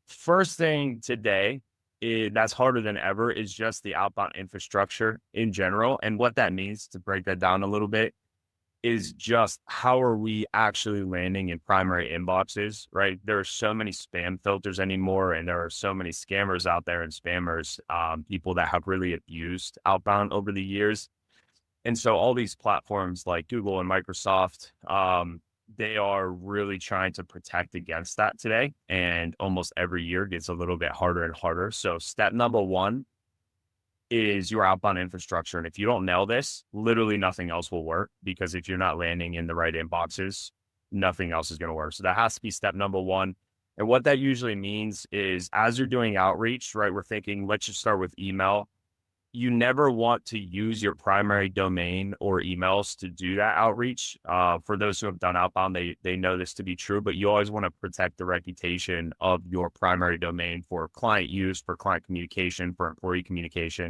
First thing today that's harder than ever is just the outbound infrastructure in general. And what that means, to break that down a little bit, is just how are we actually landing in primary inboxes, right? There are so many spam filters anymore, and there are so many scammers out there and spammers, people that have really abused outbound over the years. And so all these platforms like Google and Microsoft, they are really trying to protect against that today. And almost every year gets a little bit harder and harder. So step number one is your outbound infrastructure. And if you don't nail this, literally nothing else will work, because if you're not landing in the right inboxes, nothing else is going to work. So that has to be step number one. And what that usually means is, as you're doing outreach, right, we're thinking, let's just start with email. You never want to use your primary domain or emails to do that outreach. For those who have done outbound, they know this to be true, but you always want to protect the reputation of your primary domain for client use, for client communication, for employee communication.